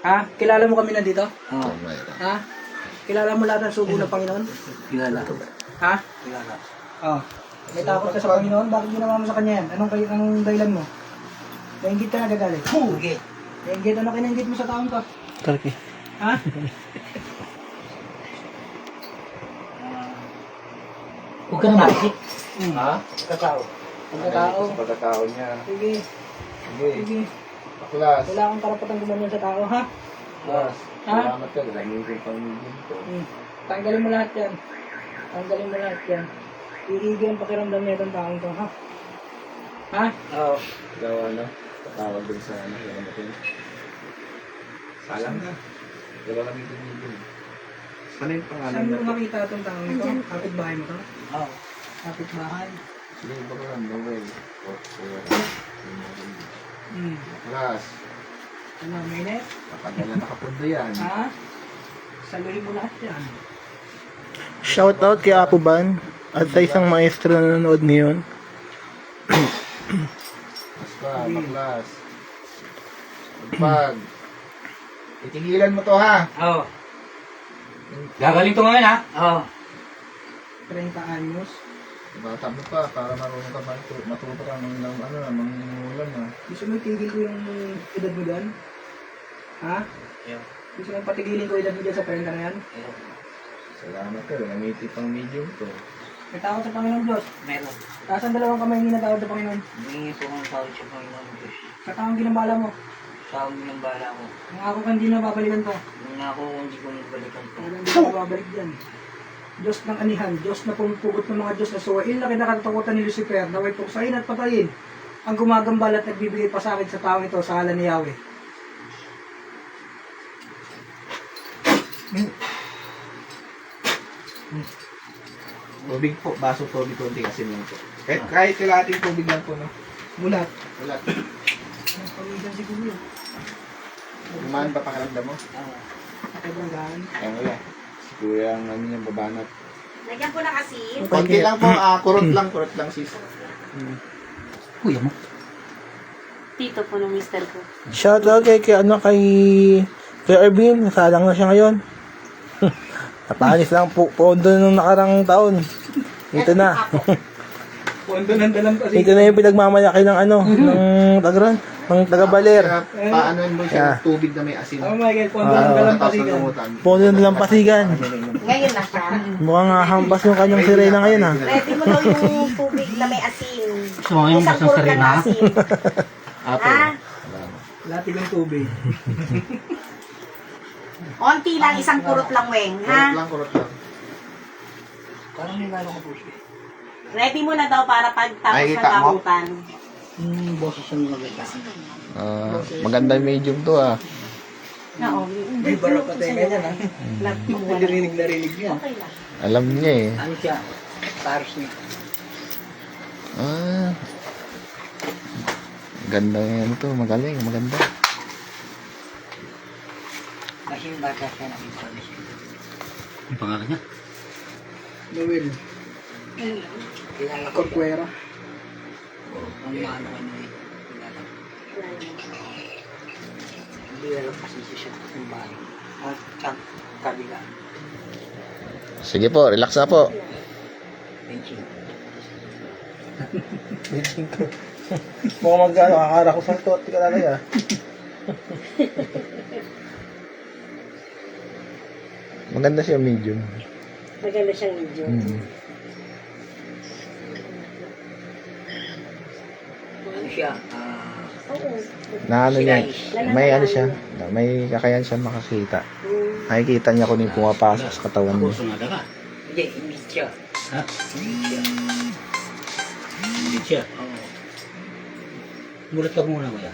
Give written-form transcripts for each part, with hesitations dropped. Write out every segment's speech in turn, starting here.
Ha? Kilala mo kami nandito? Oo. Ha? Kilala mo lahat ng sugo ng Panginoon? Kilala. Ha? Kilala. Oh. May takot ka sa Panginoon? Bakit ginawa mo sa kanya yan? Anong dahilan mo? Nainggit ka nagagalit? Sige. Nainggit? Ano kinainggit mo sa taong to? Kalki. Ha? Huwag ka na maisip. Ha? Pagkatao. Pagkatao. Sa pagkatao niya. Sige. Sige. Sige. Baklas. Wala akong karapatang gumanyan sa tao, ha? Baklas. Ha? Salamat ka. Laging ko yung pamilya ko. Tanggalin mo lahat yan. Tanggalin mo lahat yan. Iigil ang pakiramdam niya itong taong to, ha? Ha? Oo. Ikaw ano? Tatawag din sa ano. Yung ano ko. Salang na. Wala kami tumigil. Ano yung pangalan Saan mo na? makita itong taong ito? Kapit-bahay mo to? Oo. Kapit-bahay? Sige, baka lang. Noel. Baklas. Ano, minute? Kapag na nakapundo yan. Ha? Saluhin mo lahat yan. Shoutout kay Apo Ban at sa isang maestro na nanonood ngayon. Basta, baklas. Pag. Itigilan mo to ha. Oo. Gagaling to ngayon ha? Oo. 30 anyos. Bata mo pa para marunong ka matuto ka ng ano, mangingulan ha. Gusto mo itigil ko yung edad mo dyan? Ha? Yeah. Gusto mo patigilin ko edad mo dyan sa 30 na yan? Salamat ka, namiti pang medium to. May takot sa Panginoon Diyos. Meron. Taas ang dalawang kamay hindi na takot sa Panginoon. Humingi po ng tawad sa Panginoon Diyos. Sa taong ginambala mo. Sa amin ng bala ko. Ang ako ka hindi na babalikan to. Nung ako kung hindi ko nagbalikan po. Talagang hindi na babalik dyan. Diyos ng anihan, Diyos na pumupugot ng mga Diyos na suwain na kinakatakutan ni Lucifer, naway puksain at patayin ang gumagambal at nagbibigay pasakit sa taong ito sa halan ni Yahweh. Tubig po, baso tubig konti kasi lang po. Kahit kalating tubig lang po, no? Mulat. Wala. Ang pamigan siguro yun. Kumaan pa pakiramdam mo? Kabragahan. Ayan ko yan. Si Kuya ang ano yung babanat. Lagyan ko na asin. Konti lang po, kurot lang sis. Kuya mo. Tito po ng mister ko. Shoutout kay Ervin. Nasalang na siya ngayon. Napaalis lang po pondo nung nakarang taon. Ito na. Pondo ng dalang kasi. Ito na yung pinagmamalaki ng ng Tagron, ng taga-Baler. Paanoin mo siya ng tubig na may asin. Oh my God, pondo ng dalang pasigan. Pondo ng Lampasigan. Ngayon na siya. Mukhang hampas yung kanyang sirena ngayon ha. Ready mo daw yung tubig na may asin. So, yung Isang basang puro lang sarina? na asin. Apo. Ha? Latig ng tubig. Onti lang, isang kurot lang, Weng. Ha? Kurot lang. Parang may lalo ko po siya. Ready mo na daw para pagtapos Ay, ng kita mo? gamutan. Boses yung maganda. Maganda yung medium to ah. Oo. May barok pa tayo ganyan ha. Narinig niya. Okay lang. Alam niya eh. Ano siya? Paris niya. Ganda yan to, magaling, maganda. Kasi yung bata siya nakita niya. Ang pangalan niya? Noel. Kilala ko siya. Corcuera. Ang maano ka niya eh. Kilala ko. Hindi alam kasi siya kung bahay. At kabila. Sige po, relax na po. Benching. Mukhang akara ko sa tuot ka talaga. Maganda siya medium. Maganda siyang medyo. Ano siya? Oo. Na ano niya, may ano siya, may kakayan siya makakita. Nakikita niya kung yung pumapasok sa katawan niya. Puso nga daga. Hindi, hindi siya. Ha? Hindi siya. Hindi siya. Oo. Mulat ka muna kuya.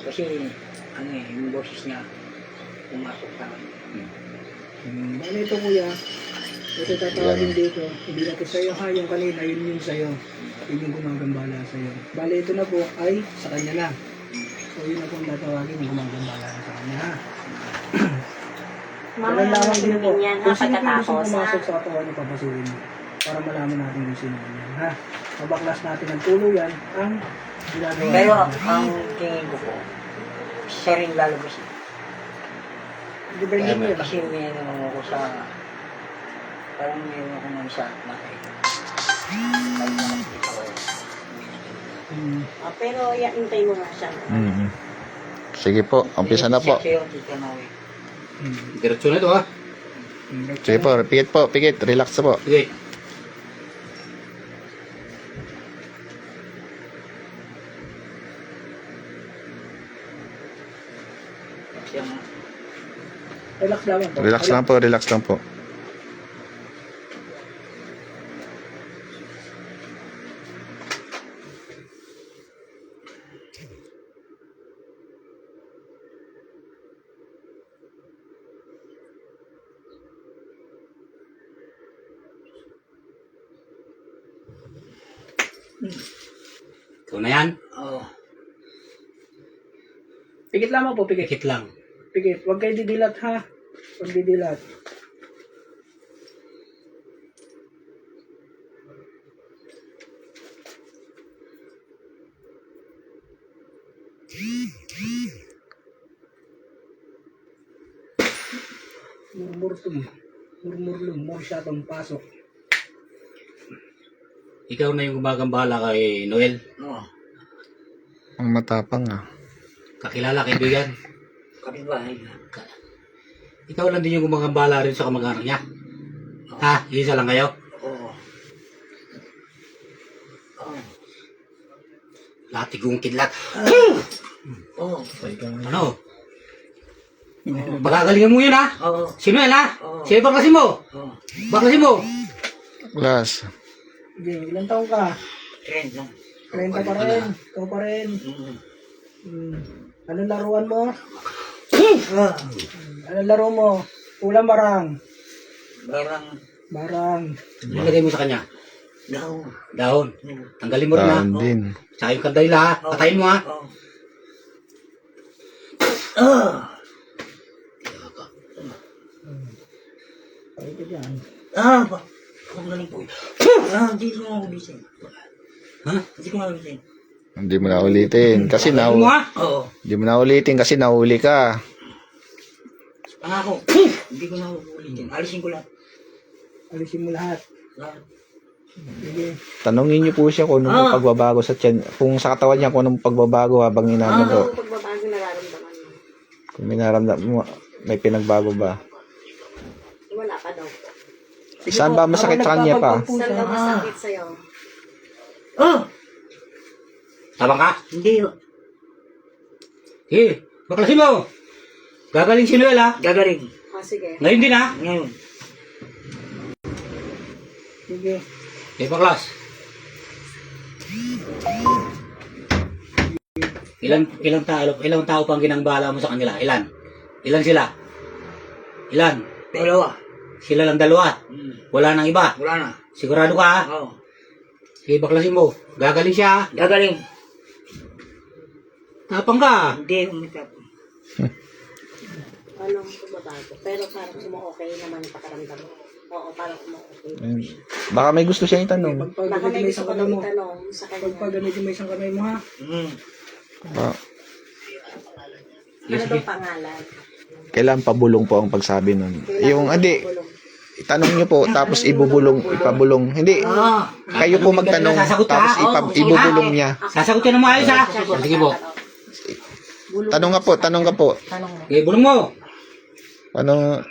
Kasi, ano eh, yung boses niya, pumasok sa akin. Ano ito kuya? Ito tatawagin dito. Hindi na ito sa'yo ha. Yung kanina, yun yung sa'yo. Yun yung gumagambala sa'yo. Bale, ito na po ay sa kanya na. So, yun na po ang tatawagin yung gumagambala sa kanya ha. Mamaya Kailangan na din po. sunugin yan ha, Kung sino po yung pagkatapos gusto ha. pumasok sa katawan niyo, papasukin niyo. Para malaman natin kung sino yan ha. Mabaklas natin ang tuluyan ang ginagawa. Pero, natin. ang tingin ko po, siya rin lalabas. Libre mo yan. Kasi meron ako sa... Parang meron ako ng isa nakita. Pag nakakita ko. Pero hintay mo nga siya. Mm. Sige po, umpisa na po. Siya dito na ako. Diretso na ito ha. Sige po, pikit, relax na po. Sige. Siya nga. Relax lang po. Relax lang po. Ikaw na yan. Oo. Pikit lamang po, pikit. Pikit lang. Pikit. Huwag kayo didilat ha. Huwag didilat. Murmur-tum. Murmur-lum. Masyadong pasok. Ikaw na yung gumagambala kay Noel. Oo. Ang matapang ah. Kakilala, kaibigan. Kapitbahay. Ikaw lang din yung gumagambala rin sa kamag-anak niya. Ha? Isa lang kayo? Oo. Oo. Lahat igong kidlat. Oo. Ano? Pagkagalingan mo yun ha? Oo. Sino yan ha? Oo. Sino baklasin mo? Oo. Baklasin mo? Glass. Sige, ilang taong ka? Trend lang. 30 pa rin. Ikaw pa rin. Anong laruan mo? Anong laro mo? Ulam barang. Barang Barang. Ilagay mo sa kanya. daw. Dahon. Tanggalin mo rin ha. Daan din. Tsaka yung kandila ha. Patayin mo ha. Oo. Ay, ka dyan. Ang galing po. Hindi ko nga ulitin. Ha? Hindi ko nga ulitin. Hindi mo na ulitin kasi Patayin mo ha. Oo. Hindi mo na ulitin kasi nahuli ka. Pangako. Hindi ko na ulitin. Alisin ko lahat. Alisin mo lahat. Lahat. Sige. Tanungin niyo po siya kung anong pagbabago sa tiyan. Kung sa katawan niya kung anong pagbabago habang inaano po. Ano pagbabago nararamdaman mo? Kung may naramdaman mo, may pinagbago ba? Wala pa daw. Sige Saan po, ba masakit habang sa kanya pa? nagpapagpag po Saan siya, daw masakit sa'yo? Tabang ka. Hindi. Sige. Baklasin mo. Gagaling si Noel ha. Gagaling. Sige. Ngayon din ha. Ngayon. Sige. Okay, baklas. Ilang tao pang ginambala mo sa kanila? Ilan sila? Ilan? Dalawa. Sila lang dalawa. Wala nang iba. Wala na. Sigurado ka ha? Oo. Sige, baklasin mo. Gagaling siya ha. Gagaling. Tapang ka. Hindi umitap. Anong pagbabago? Pero parang okay naman ang pakaramdam mo. Oo, parang okay. Ayun. Baka may gusto siyang itanong. Baka Pagpagamitin may mo gusto isang ko kamay nang mo. itanong sa kanya. Pagpagamitin mo isang kamay mo ha. Ano daw pangalan? Kailangan pabulong po ang pagsabi nun. Yung, hindi, itanong niyo po, tapos ipabulong. Hindi, kayo po magtanong, tapos ibubulong niya. Sasagutin mo ayos ha. Sige po. Tanong ka po. Tanong mo. Okay, bulong mo. Ano,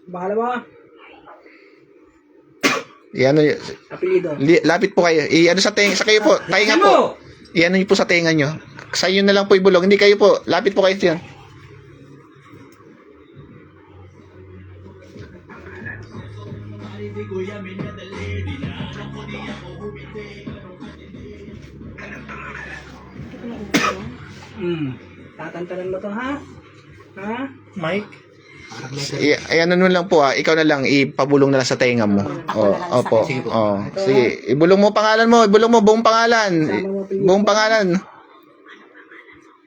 Bahala mo ha. iano, Apelido. lapit po kayo. Iano sa tenga, sa kayo po, tainga po. Iano niyo po sa tenga niyo. Sa inyo na lang po ibulong. Hindi kayo po, lapit po kayo diyan. Tatantanan mo to ha. Ha? Mike. Ayan ano lang po ikaw na lang ipabulong na lang sa tenga mo. Opo. Oh, sige, ibulong mo pangalan mo, ibulong mo buong pangalan. Buong pangalan.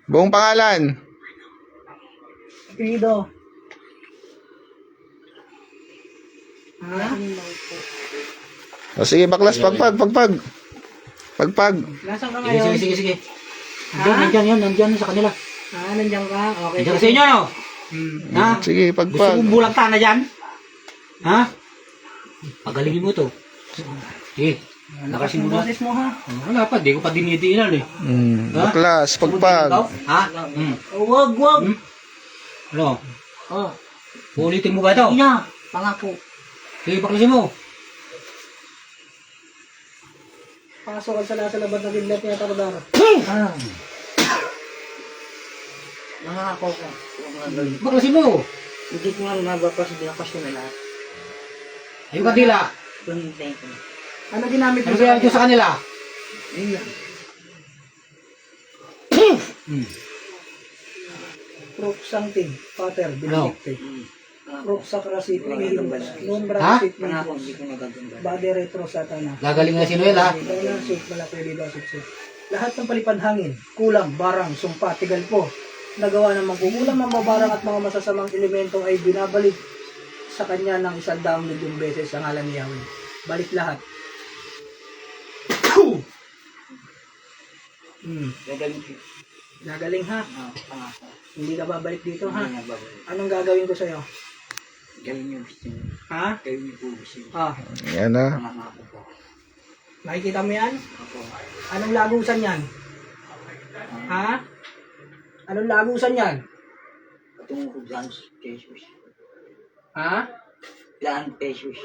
Buong pangalan. Apelido. Ha? O sige, baklas, pagpag. Nasaan ka Sige, ngayon? sige. Nandiyan sa kanila. Nandiyan ka? Okay. Nandiyan ka sa inyo, no? Ha? Sige, Gusto pagpag. mong bulagta na dyan? Ha? Pagalingin mo to. Sige. Lakas Lakasin ng mo na. boses mo ha. Wala pa, di ko pa dinidiinan eh. Baklas, pagpag. Ha? Wag, wag. Ano? Oh. Ulitin mo ba ito? Ina, pangako. Sige, baklasin mo. Pasok ka sa labas na biglat niya Tardar. Ah. Nangako ko. Baklasin mo. Hindi ko nga mabapas, binakas ko na lahat. Ayun kadila. Tunintay ko. Ano ginamit Ano mo kaya ito sa kanila? Ayun lang. Proof something. Pater, Ano? Benedicte. Proof sacrasit. Non Ha? brasit. Pangako, hindi ko magaganda. Bade retro satana. Gagaling na si Noel ha. Kailan suit, malapili ba suit. Lahat ng palipad hangin, kulang, barang, sumpa, tigal po. Nagawa ng mangkukulang ng mabarang at mga masasamang elemento ay binabalik sa kanya ng 100,000 beses ang ngalan ni Yahweh. Balik lahat. Gagaling ko. Gagaling ha. Pangako. Hindi ka babalik dito ha. Hindi na babalik. Anong gagawin ko sa'yo? Gawin niyo gusto niyo. Ha? Gawin niyo po gusto niyo. Ah, Yan na. Pangako po. nakikita mo yan? Ako. Anong lagusan yan? Ha? Anong lagusan yan? Patungo ko daan pesos. Ha? Daan pesos.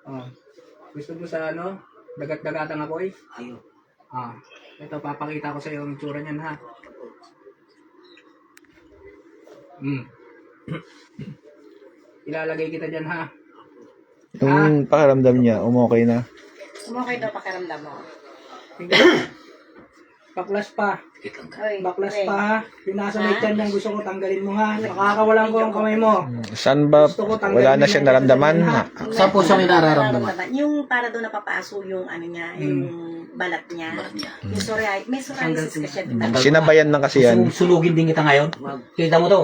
Oh. Gusto mo sa ano? Dagat-dagatang apoy? Ayaw. Ah. Ito, papakita ko sa iyo ang itsura niyan ha. Ilalagay kita dyan ha. Yung pakiramdam niya, umokay na. Sumakay daw pakiramdam mo. Baklas pa. Ay, Baklas pa ha. Yung nasa may tiyan niyan, gusto ko tanggalin mo ha. Nakakawalan ko ang kamay mo. Saan ba? Wala na siya naramdaman? Saan po siya may nararamdaman? Yung para doon napapaso yung ano niya, yung balat niya. Yung may psoriasis ka siya. Sinabayan lang kasi yan. Sulugin din kita ngayon. Kita mo to.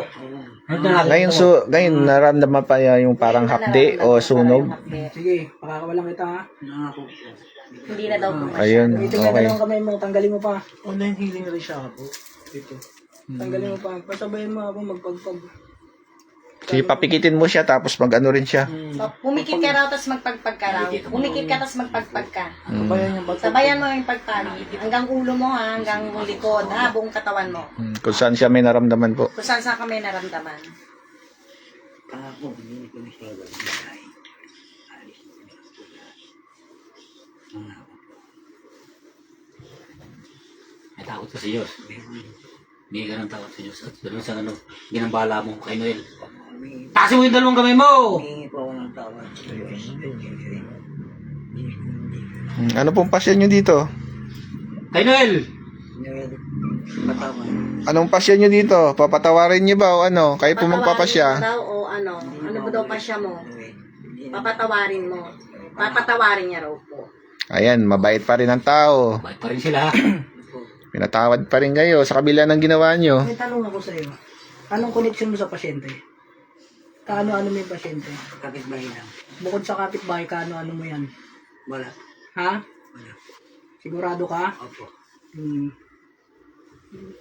Ngayon naramdaman pa niya yung parang hapde o sunog. Sige, pakakawalan kita ha. Hindi na daw po. Ayun, Ito nga okay. dalawang kamay mo, tanggalin mo pa. Online healing rin siya po. Ito. Tanggalin mo pa. Pasabayin mo ako magpagpag. Sige, papikitin mo siya tapos mag-ano rin siya. Pumikit ka raw, tapos magpagpag ka raw. Pumikit ka, tapos magpagpag ka. Kabayan yung bata. Sabayan mo yung pagpagit. Hanggang ulo mo ha, hanggang likod ha, buong katawan mo. Kung saan siya may naramdaman po. Kung saan saan ka may naramdaman. May takot ka sa Diyos. Hindi ka ng takot sa Diyos. At doon sa ano, ginambala mo kay Noel. Tasin mo yung dalawang kamay mo! Hihingi po ako ng tawad. Ano pong pasyon nyo dito? Kay Noel! Patawad. Anong pasyon nyo dito? Papatawarin nyo ba o ano? Kayo po magpapasya? Daw, o ano ba daw pasya mo? Papatawarin mo. Papatawarin niya raw po. Ayan, mabait pa rin ang tao. Bakit pa rin sila? Pinatawad pa rin kayo sa kabila ng ginawa nyo. May tanong ako sa iyo. Anong connection mo sa pasyente? Kaano-ano mo yung pasyente? Kapitbahay lang. Bukod sa kapitbahay, kaano-ano mo yan? Wala. Ha? Sigurado ka? Opo.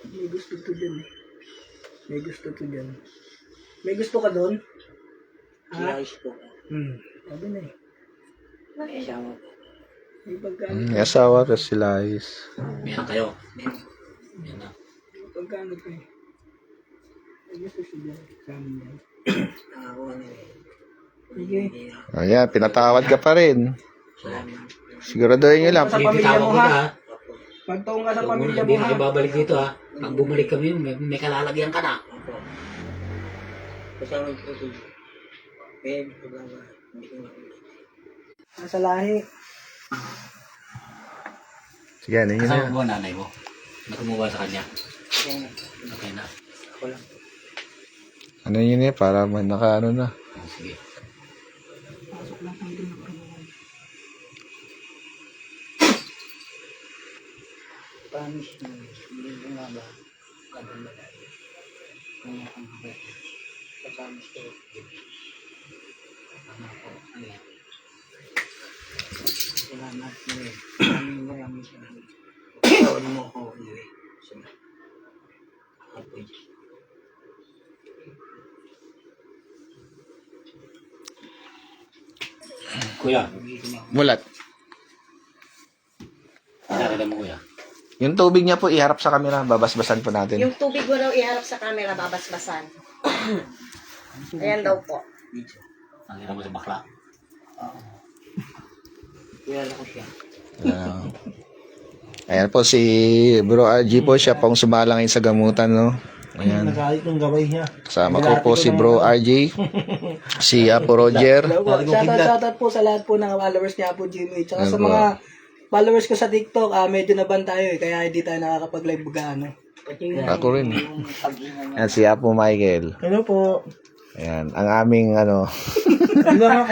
May gusto to dyan eh. May gusto to dyan. May gusto ka doon? Ha? Ayos po. Sabi na eh. Asawa po. May pagkano. May asawa tapos sila ayos. Meron kayo. Yan na. May pagkano ka eh. May gusto siya dyan. Sa amin yan. Nakakuha niya eh. Sige. Ayan, pinatawad ka pa rin. Salamat. Siguraduhin nyo lang. Sa pamilya Tawag mo kita, ha. ha. Pagtaong ka sa Huwag mo pamilya na, mo hindi na ha. kayo babalik dito ha. Pag bumalik kami, may kalalagyan ka na. Opo. Kasama ko po. May problema. Hindi ko makikita. Nasa lahi. Sige, ano yun Kasama na. mo ba nanay mo? Natumuwa sa kanya. Kaya nga, Okay na. ako lang. Ano yun eh, para naka ano na. Sige. Pasok lang ang hindi na Promise mo. Hindi ko nga ba? Kadalagal. Ano ang hapit? Promise ko. Salamat mo eh. Maraming salamat. Tawad mo ako ulit. Salamat. Kuya, Mulat. nakakita mo kuya. Yung tubig niya po, iharap sa camera. Babasbasan po natin. Yung tubig mo daw iharap sa camera, babasbasan. Ayan daw po. Nakita mo sa bakla. Kuya, ako siya. Ayan po si Bro RG po. Siya pong sumala ngayon sa gamutan, no? Ayan. Nagalit ng gabay niya. Kasama ko po si Bro RG. Si Apo Roger. Shoutout po sa lahat po ng followers niya po, Jimmy. Tsaka sa mga followers ko sa TikTok, medyo naban tayo kaya hindi tayo nakakapag-live gaano. Ako rin. Ayan si Apo Michael. Hello po. Ayan. Ang aming ano. Ano lang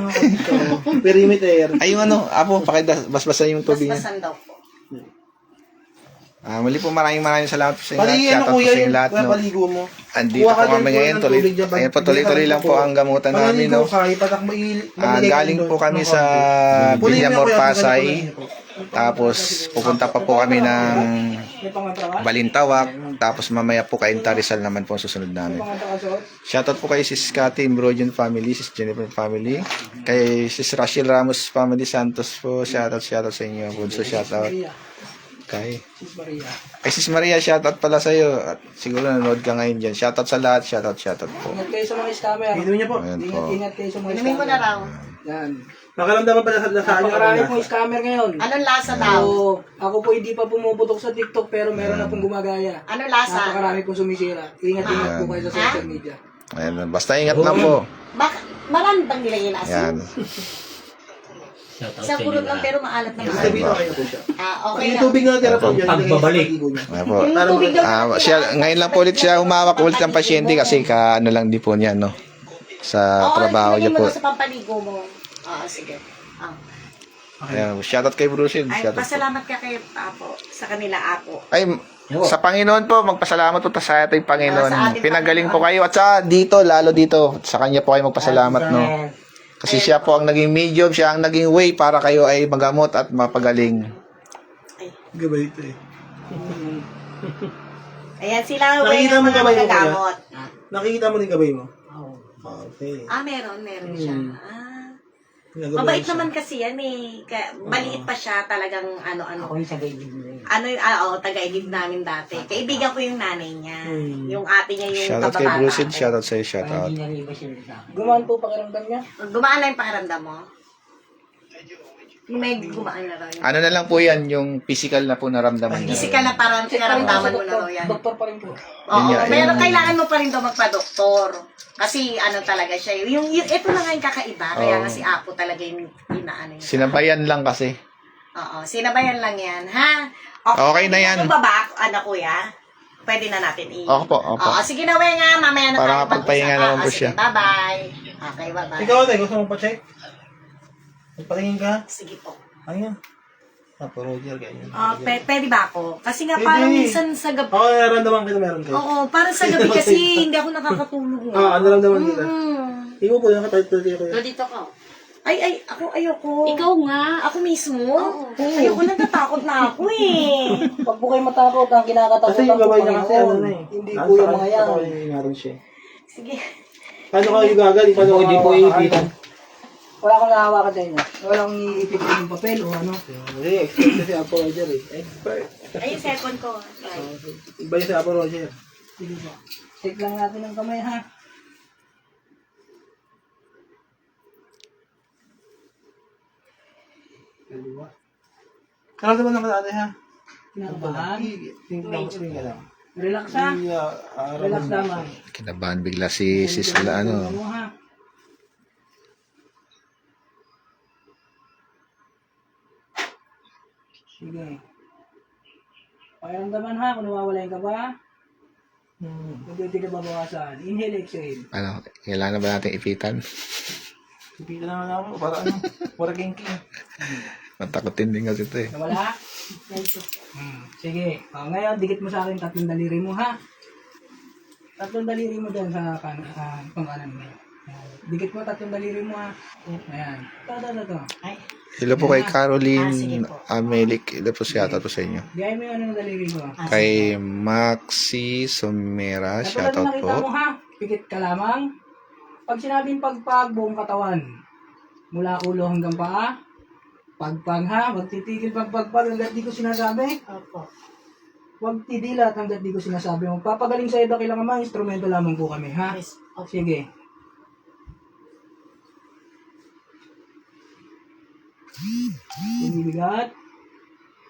ako dito. Perimeter. Ay yung ano, Apo, pakibasbasan yung tubig niya. Basbasan daw po. Muli po maraming salamat po sa inyo. Pali, ano Shoutout po kuya sa yung inyo lahat, no? paligo mo. Andito Kuha ka po kami din, ngayon. kuha ng tubig dyan. Ayan po, tuloy-tuloy lang po ang gamutan namin, no? Ka, ipatak mo Galing po kami sa Villamor, Pasay. Tapos pupunta pa po kami ng May pangatrawa? Balintawak. Tapos mamaya po Cainta Rizal naman po ang susunod namin. Pangatrawa. Shoutout po kay Sis Cathy Imbrogen family, Sis Jennifer family. Kay Sis Rachel Ramos family Santos po. Shoutout sa inyo. Bunso shoutout. Kay Sis Maria. Kay Sis Maria, shoutout pala sa iyo. At siguro nanonood ka ngayon diyan. Shoutout sa lahat, shoutout po. Ingat kayo sa mga scammer. Inumin niya po. Ayan po. Ingat kayo sa mga Inumin mo na raw. Yan. Nakaramdaman pala sa lasaan niya. Napakarami pong scammer ngayon. Anong lasa daw? Ako po hindi pa pumuputok sa TikTok pero meron na pong gumagaya. Anong lasa? Napakarami pong sumisira. Ingat-ingat po kayo sa social media. Ayan, basta ingat lang po. Marami bang nilagay na Ayan. asin? Shoutout Sa sa inyo pulot lang lahat. pero maalat na Sa maalat. dito kayo po siya. Okay Yung lang. tubig na natira po dyan. Pagbabalik. Ayan po. Yung tubig daw. Ngayon lang po ulit siya humawak ulit ng pasyente kasi ano lang din po niya, no? Sa trabaho niya po. Oo, sa pampaligo mo. Oo, sige. Ayan, shoutout kay Bruce. Ay, Shoutout po. pasalamat ka kay Apo, sa kanila Apo. Ay, sa Panginoon po, magpasalamat po sa ating Sa Panginoon. ating Pinagaling po kayo. At sa dito, lalo dito, sa kanya po kayo magpasalamat, no? Kasi siya po ang naging medium, siya ang naging way para kayo ay magamot at mapagaling. Gabay ito eh. Ayan sila, Nakikita mo mga kamay mo, magagamot. Nakikita mo rin gabay mo? Oo. Okay. Meron siya. Nagabay Mabait siya. naman kasi yan eh. Maliit pa siya, talagang ano-ano. Ako yung tagaibig mo rin. Taga-ibig namin dati. Kaibigan ko yung nanay niya. Yung ate niya yung Shoutout kay kababata. Bruce, shoutout sa'yo, shoutout. Hindi na iba sila sa akin. Gumaan po pakiramdam niya. Gumaan na yung pakiramdam mo? May gumaan na raw yun. Ano na lang po yan, yung physical na po naramdaman niya. Physical na parang karamdaman mo na raw yan. Doktor pa rin po. Oo, pero kailangan mo pa rin daw magpa-doktor. Kasi ano talaga siya. Ito na nga yung kakaiba. Kaya nga si Apo talaga yung inaano yun. Sinabayan lang kasi. Oo, sinabayan lang yan. Ha? Okay na yan. Yung baba, kuya? Pwede na natin Opo, opo. Oo, sige na, nga. Mamaya na Para tayo mapagpahinga mag-usap. naman po Sige, siya. bye-bye. Okay, bye-bye. Ikaw, Tay, gusto mo pa-check? Magpatingin ka? Sige po. Ayan. Apo Roger, ganyan. Pwede ba ako? Kasi nga Pwede. parang minsan sa gabi. Oo, nararamdaman kita meron kayo. Oo, parang sa gabi kasi hindi ako nakakatulog. Nararamdaman kita. Mm. Ikaw po, nakapagpapit ko yun. Dito ka. Ay, ako ayoko. Ikaw nga. Ako mismo? Ayoko, natatakot na ako eh. Pag po kayo matakot, ang kinakatakutan Kasi yung po gabay niya kasi ano Panginoon. na eh. Hindi po yung mga yan. Meron siya. Sige. Paano ka yung gagaling? Paano Hindi po iipitan. Wala akong nahawakan sa inyo. Wala akong iipit yung papel o ano. Hindi, expert kasi Apo Roger eh. Expert. Ay, yung second ko. Iba yung sa Apo Roger. Sige po. Shake lang natin ang kamay ha. Kaliwa. Kaya naman naman ate ha? Kinakabahan. Tingnan ka lang. Relax ha. Relax lamang. Kinabahan bigla si Sis ano. Ano ha. Sige. Pakiramdaman ha kung nawawala ka ba. Hindi ka babawasan. Inhale, exhale. Ano, kailangan ba natin ipitan? Pipita na nga ako. Para ano? Para kinky. Matakotin din kasi ito eh. Nawala? Sige. Ngayon, dikit mo sa akin tatlong daliri mo, ha? Tatlong daliri mo dyan sa pangkanan mo. Ayan. Dikit mo tatlong daliri mo, ha? Ayan. Ito. Ay, Hello po kay sige Caroline po. Amelik. Hello po siya po sa inyo. Gaya mo yung ano ng daliri ko. Kay Maxi Somera, Katulad shoutout na nakita mo po. ha, pikit ka lamang. Pag sinabing pagpag, buong katawan. Mula ulo hanggang paa. Pagpag ha, wag titigil pagpagpag hanggat di ko sinasabi. Opo. Huwag tidilat hanggat di ko sinasabi. Magpapagaling sa iba kailangan mga instrumento lamang po kami ha. Yes. Opo. Sige. Hindi bigat.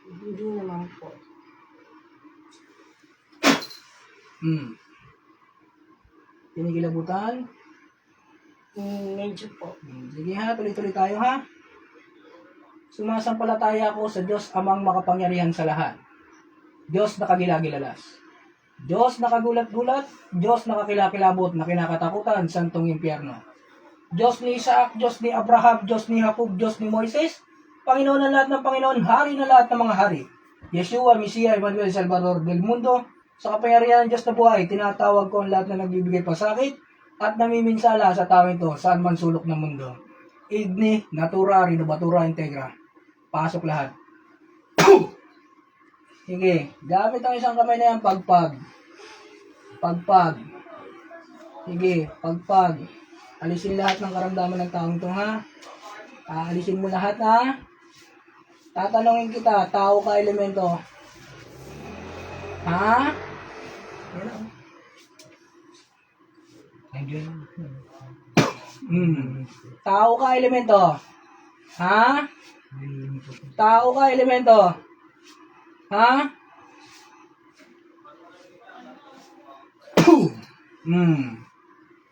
Hindi naman po. Tinigilabutan. Medyo po. Sige ha, tuloy-tuloy tayo ha. Sumasampalataya ako sa Diyos amang makapangyarihan sa lahat. Diyos na kagilagilalas. Diyos na kagulat-gulat. Diyos na kakilakilabot na kinakatakutan sa santong impyerno. Diyos ni Isaac, Diyos ni Abraham, Diyos ni Jacob, Diyos ni Moises. Panginoon ng lahat ng Panginoon, Hari ng lahat ng mga hari. Yeshua, Mesiya, Emmanuel, Salvador del Mundo. Sa kapangyarihan ng Diyos na buhay, tinatawag ko ang lahat na nagbibigay pasakit at namiminsala sa tao ito saan man sulok ng mundo. Igni, Natura, Renovatura, Integra. Pasok lahat. Sige, gamit ang isang kamay na yan, pagpag. Pagpag. Sige, pagpag. Alisin lahat ng karamdaman ng taong ito, ha? Aalisin mo lahat, ha? Tatanungin kita, tao ka elemento? Ha? Yan o. Tao ka elemento? Ha? Tao ka elemento? Ha?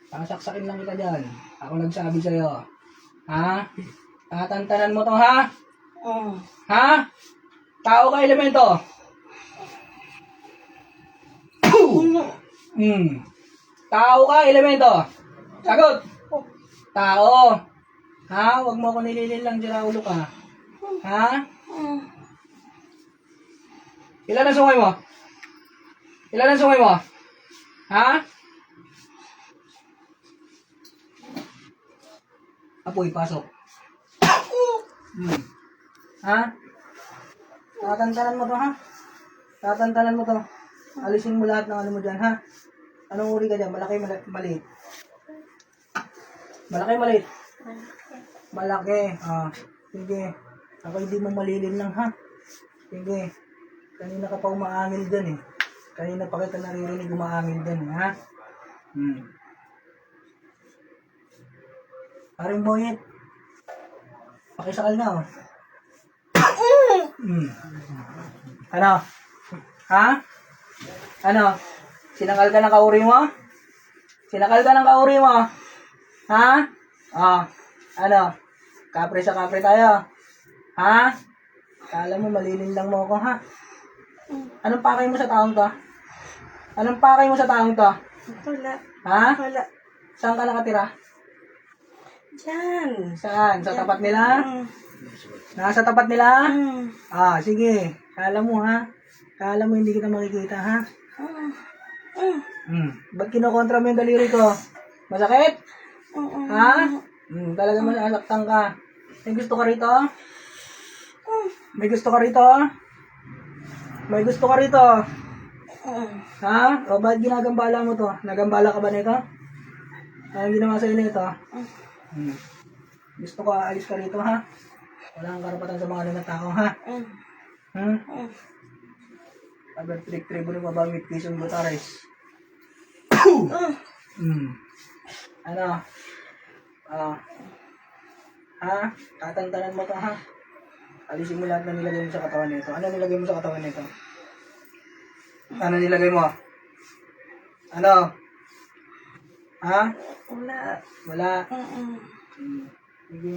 Sasaksakin lang kita dyan. Ako nagsabi sa'yo. Ha? Tatantanan mo to, ha? Ha? Tao ka elemento? Tao ka elemento? Sagot! Tao. Ha? Huwag mo ako nililin lang dyan, ulo ka. Ha? Ilan ang sungay mo? Ilan ang sungay mo? Ha? Apoy, pasok. Ha? Tatantanan mo to, ha? Tatantanan mo to. Alisin mo lahat ng ano mo dyan, ha? Anong uri ka dyan? Malaki, maliit? Malaki, maliit? Malaki. Sige. Ako hindi mo malilin lang, ha? Sige. Kanina ka pa umaangil dyan, eh. Kanina pa kita naririnig umaangil dyan, eh, ha? Paring boyet. Pakisakal na, oh. Ano? Ha? Ano? Sinakal ka ng kauri mo? Sinakal ka ng kauri mo? Ha? Ano? Kapre sa kapre tayo? Ha? Kala mo malilin lang mo ako, ha? Anong pakay mo sa taong to? Anong pakay mo sa taong to? Wala. Ha? Wala. Saan ka nakatira? Diyan. Saan? Sa tapat nila? Nasa tapat nila? Sige. Kala mo, ha? Kala mo hindi kita makikita, ha? Ba't kinokontra mo yung daliri ko? Masakit? Ha? Talaga masasaktan ka. May gusto ka rito? May gusto ka rito? May gusto ka rito? Ha? O ba't ginagambala mo to? Nagambala ka ba nito? Anong ginawa sa'yo nito? Gusto ko aalis ka rito, ha? Wala kang karapatan sa mga na tao, ha? Abertrick Tribunal Mabangit Quezon Butares. Ano? Ha? Tatantanan mo to, ha? Alisin mo lahat na nilagay mo sa katawan nito. Ano nilagay mo sa katawan nito? Ano nilagay mo? Ano? Ha? Wala. Wala. Sige.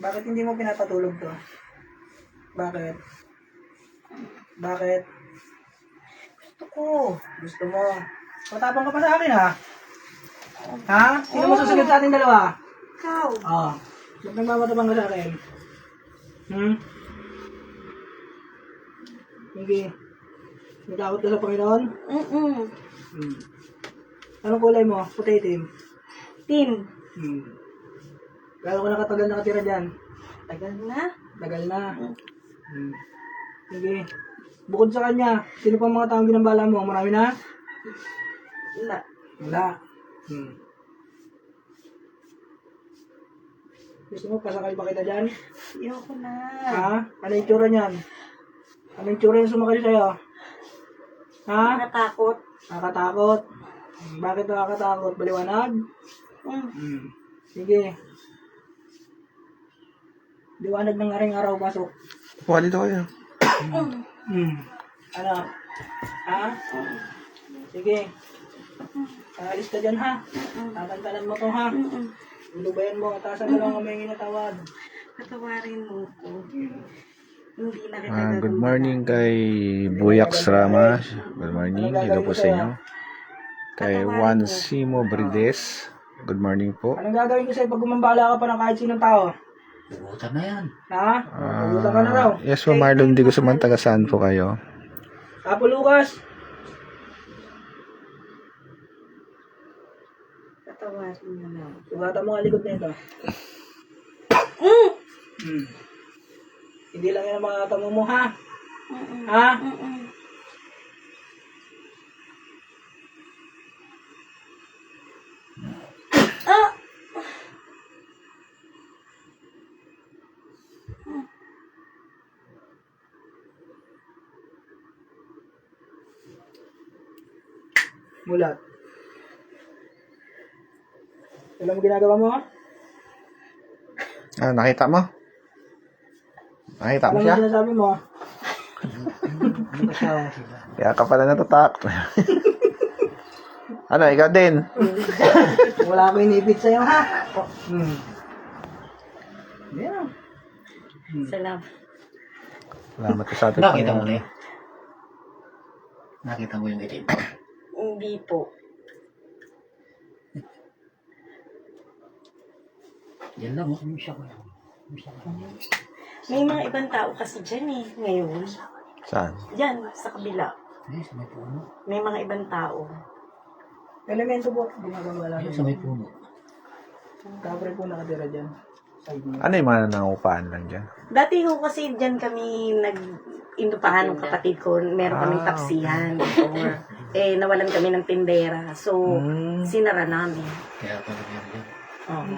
Bakit hindi mo pinapatulog to? Bakit? Bakit? Gusto ko. Gusto mo. Matapang ka pa sa akin, ha? Ha? Sino mo susunod sa ating dalawa? Ikaw. Ba't nagmamatapang ka sa akin? Sige. Nagkakot ka sa Panginoon? Anong kulay mo? Puti, itim? Tin. Gano'n ka nakatagal nakatira dyan? Tagal na. Tagal na. Hmm. Sige. Bukod sa kanya, sino pa mga taong ginambala mo? Marami na? Wala. Wala. Hmm. Gusto mo, pasakay pa kita dyan? Ayoko na. Ha? Ano yung tsura niyan? Ano yung tsura yung sumakay sa'yo? Ha? Nakatakot. Nakakatakot? Bakit nakakatakot? Baliwanag? Sige. Liwanag ng aring araw, pasok. Puha dito kayo. Ano? Ha? Sige. Alis ka dyan, ha? Tatantanan mo to, ha? Lubayan mo, atasan mo lang ang may inatawad. Patawarin mo ko. Hindi na kita Good morning kay Buyax Rama. Good morning. Hello po sa inyo. Kay Juan Simo Brides. Good morning po. Anong gagawin ko sa'yo pag gumambala ka pa ng kahit sinong tao? Butan na yan. Ha? Magutan ka na raw. Yes po, Marlon. Di ko sumantaga saan po kayo. Apo Lucas. Patawarin mo na. Sugatan mo ang likod na ito. Hindi lang yan ang mga tamo mo, ha? Ha? Mulat. Alam mo ginagawa mo, ha? Nakita mo? Nakita mo Alam mo siya? sinasabi mo, ha? Kaya ka pala natatakot. Ano, ikaw din? Wala akong inipit sa'yo, ha? Yeah. Salamat. Salamat po sa atin. Nakita mo na eh. Nakita mo yung itim. Hindi po. Yan lang, oh. Siya ko lang. May mga ibang tao kasi dyan eh, ngayon. Saan? Dyan, sa kabila. Ay, sa may puno. May mga ibang tao. Elemento po, ginagawa Ay, lang. sa may puno. Kapre po nakatira dyan. Side mo. Ano yung mga nangungupahan lang dyan? Dati ho kasi dyan kami nag-inupahan ng kapatid ko. Meron kaming tapsihan. Before. Nawalan kami ng tindera. So, sinara namin. Kaya pala yan yan. Oo.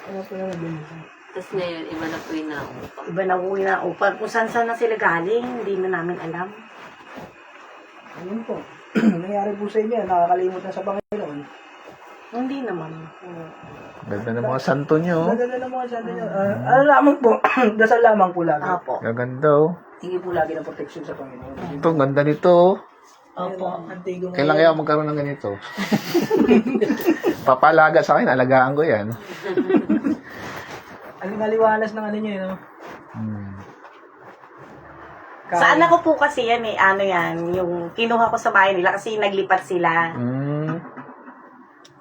Ano po yung nabinito? Tapos ngayon, iba na po yung naupa. Iba na uwi na upang kung saan na sila galing, hindi na namin alam. Ayun po. Nangyari po sa inyo, nakakalimot na sa Panginoon. Hindi naman. Ganda ng mga santo nyo. Maganda na mga sabi nyo. Ano lamang po, dasal lamang po lagi. Apo. Gaganda oh. Hingi po lagi ng protection sa Panginoon. Ito, ganda nito. Opo. Antigo Kailan kaya ako magkaroon ng ganito? Papalaga sa akin, alagaan ko yan. Ang maliwalas ng ano nyo, no? Sa anak ko po kasi yan eh, ano yan, yung kinuha ko sa bahay nila kasi naglipat sila.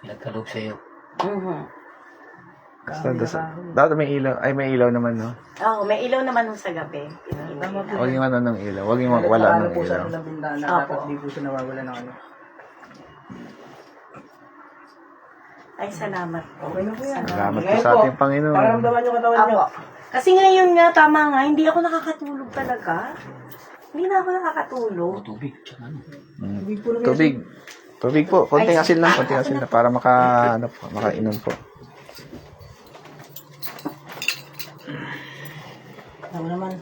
Nagkaloob sa'yo. Dapat may ilaw. Ay, may ilaw naman, no? Oo, may ilaw naman nung sa gabi. Tama po. Huwag yung ano ng ilaw. Huwag yung wala Ano ng po sa ilaw. atin ng bintana, Opo. dapat di po siya nawawala ng ano. Ay, salamat. Okay na po yan. Salamat po Ngayon sa ating Panginoon. Pakiramdaman yung katawan nyo. Apo. Kasi ngayon nga, tama nga, hindi ako nakakatulog talaga. Hindi na ako nakakatulog. O tubig. Tsaka ano. Tubig po na Tubig. Tubig po. Konting asin lang. Konting asin lang. Para makainom po. Tama naman.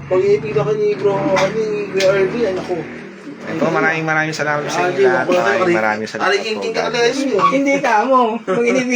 Pag iipig ako ni Kuya Irvin, ay naku. Ito, maraming salamat sa inyo lahat. Maraming salamat po. Hindi ka mo. Kung